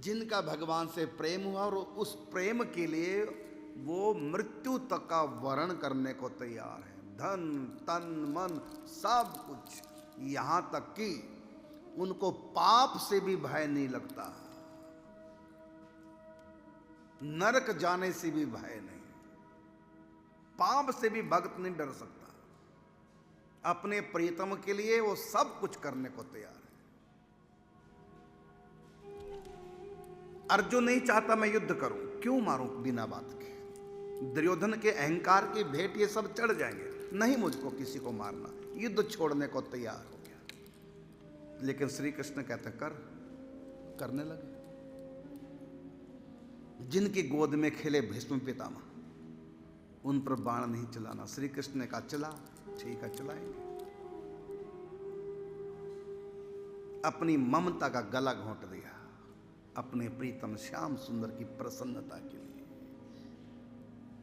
जिनका भगवान से प्रेम हुआ और उस प्रेम के लिए वो मृत्यु तक का वरण करने को तैयार है। धन तन मन सब कुछ, यहां तक कि उनको पाप से भी भय नहीं लगता, नरक जाने से भी भय नहीं, पाप से भी भक्त नहीं डर सकता। अपने प्रीतम के लिए वो सब कुछ करने को तैयार है। अर्जुन नहीं चाहता मैं युद्ध करूं, क्यों मारूं बिना बात के। दुर्योधन के अहंकार की भेंट ये सब चढ़ जाएंगे, नहीं मुझको किसी को मारना, युद्ध छोड़ने को तैयार हो गया। लेकिन श्री कृष्ण कहते करने लगे। जिनकी गोद में खेले भीष्म पितामह, उन पर बाण नहीं चलाना। श्री कृष्ण ने कहा चला, ठीक है चलाएंगे। अपनी ममता का गला घोंट दिया अपने प्रीतम श्याम सुंदर की प्रसन्नता के लिए।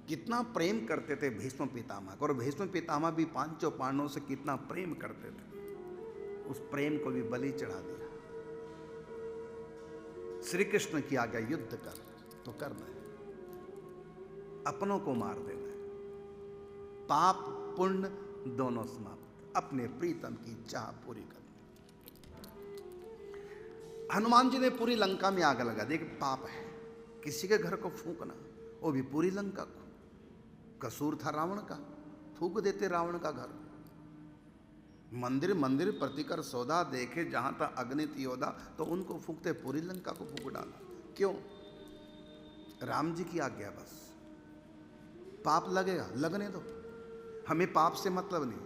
कितना प्रेम करते थे भीष्म पितामह, और भीष्म पितामह भी पांचों पांडवों से कितना प्रेम करते थे। उस प्रेम को भी बलि चढ़ा दिया। श्री कृष्ण की आज्ञा युद्ध कर तो करना है, अपनों को मार देना है, पाप पुण्य दोनों समाप्त, अपने प्रीतम की चाह पूरी करनी। हनुमान जी ने पूरी लंका में आग लगा दी। पाप है किसी के घर को फूंकना, वो भी पूरी लंका को। कसूर था रावण का, फूंक देते रावण का घर। मंदिर मंदिर प्रतिकर सौदा, देखे जहां था अग्नित योदा, तो उनको फूंकते, पूरी लंका को फूंक डाला। क्यों? राम जी की आज्ञा। बस पाप लगेगा, लगने दो, हमें पाप से मतलब नहीं,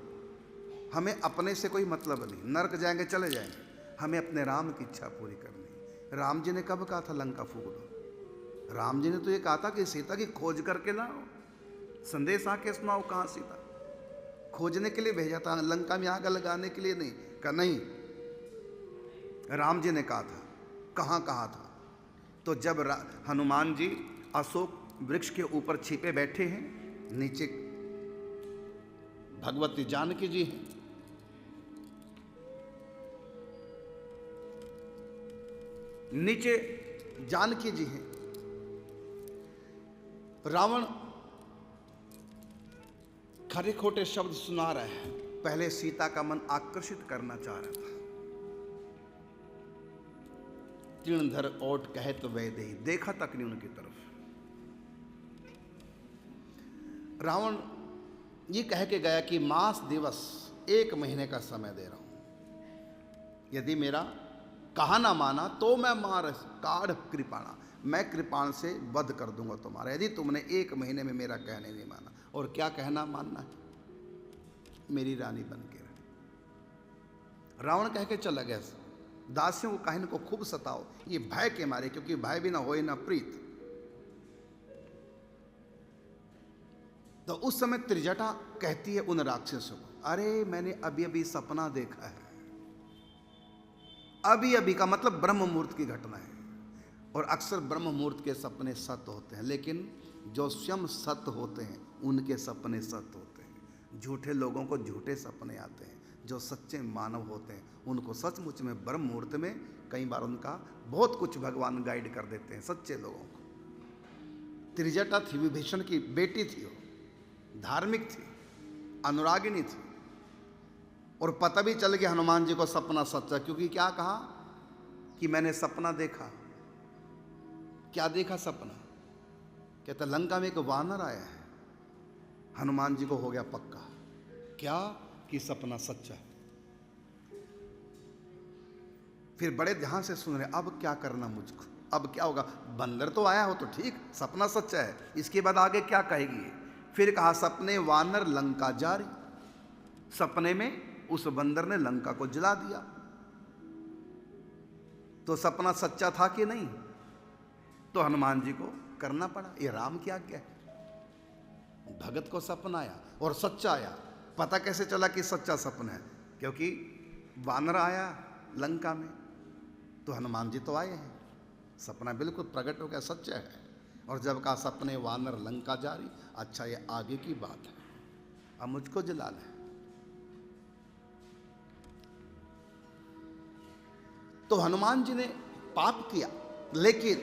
हमें अपने से कोई मतलब नहीं। नरक जाएंगे चले जाएंगे, हमें अपने राम की इच्छा पूरी करनी। राम जी ने कब कहा था लंका फूंक दो? राम जी ने तो ये कहा था कि सीता की खोज करके लाओ, संदेश आके सुनाओ कहां सीता। खोजने के लिए भेजा था, लंका में आग लगाने के लिए नहीं। कहा नहीं, राम जी ने कहा था। कहां कहा था? तो जब हनुमान जी अशोक वृक्ष के ऊपर छिपे बैठे हैं, नीचे भगवती जानकी जी हैं, नीचे जानकी जी हैं। रावण खरे खोटे शब्द सुना रहा है। पहले सीता का मन आकर्षित करना चाह रहा था। तृणधर ओट कहे तो वह दे, देखा तक नहीं उनकी तरफ। रावण ये कह के गया कि मास दिवस 1 महीने का समय दे रहा हूं, यदि मेरा कहा ना माना तो मैं मार काढ़ कृपाणा, मैं कृपाण से वध कर दूंगा तुम्हारा, यदि तुमने 1 महीने में मेरा कहने नहीं माना। और क्या कहना मानना है? मेरी रानी बन के रहे। रावण कह के चला गया। दासियों को कहा इनको खूब सताओ, ये भय के मारे, क्योंकि भय भी ना होए ना प्रीत। तो उस समय त्रिजटा कहती है उन राक्षसों को, अरे मैंने अभी अभी सपना देखा है। अभी अभी का मतलब ब्रह्म मुहूर्त की घटना है। और अक्सर ब्रह्म मुहूर्त के सपने सत्य होते हैं, लेकिन जो स्वयं सत्य होते हैं उनके सपने सत्य होते हैं। झूठे लोगों को झूठे सपने आते हैं, जो सच्चे मानव होते हैं उनको सचमुच में ब्रह्म मुहूर्त में कई बार उनका बहुत कुछ भगवान गाइड कर देते हैं सच्चे लोगों को। त्रिजटा थी, विभीषण की बेटी थी, वो धार्मिक थी, अनुरागिनी थी, और पता भी चल गया हनुमान जी को सपना सच्चा। क्योंकि क्या कहा कि मैंने सपना देखा। क्या देखा सपना? कहता लंका में एक वानर आया है। हनुमान जी को हो गया पक्का, क्या कि सपना सच्चा है। फिर बड़े ध्यान से सुन रहे, अब क्या करना मुझको, अब क्या होगा? बंदर तो आया हो तो ठीक, सपना सच्चा है, इसके बाद आगे क्या कहेगी? फिर कहा सपने वानर लंका जारी, सपने में उस बंदर ने लंका को जला दिया। तो सपना सच्चा था कि नहीं? तो हनुमान जी को करना पड़ा, ये राम की आज्ञा है। भगत को सपना आया और सच्चा आया। पता कैसे चला कि सच्चा सपना है? क्योंकि वानर आया लंका में, तो हनुमान जी तो आए हैं, सपना बिल्कुल प्रकट हो गया, सच्चा है। और जब कहा सपने वानर लंका जारी, अच्छा ये आगे की बात है, अब मुझको जला ले। तो हनुमान जी ने पाप किया, लेकिन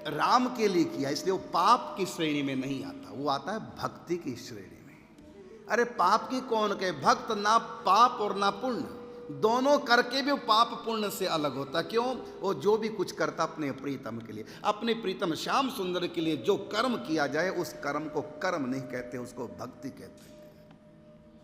राम के लिए किया, इसलिए वो पाप की श्रेणी में नहीं आता, वो आता है भक्ति की श्रेणी में। अरे पाप की कौन कहे, भक्त ना पाप और ना पुण्य, दोनों करके भी वो पाप पुण्य से अलग होता। क्यों? वो जो भी कुछ करता अपने प्रीतम के लिए, अपने प्रीतम श्याम सुंदर के लिए जो कर्म किया जाए, उस कर्म को कर्म नहीं कहते, उसको भक्ति कहते हैं।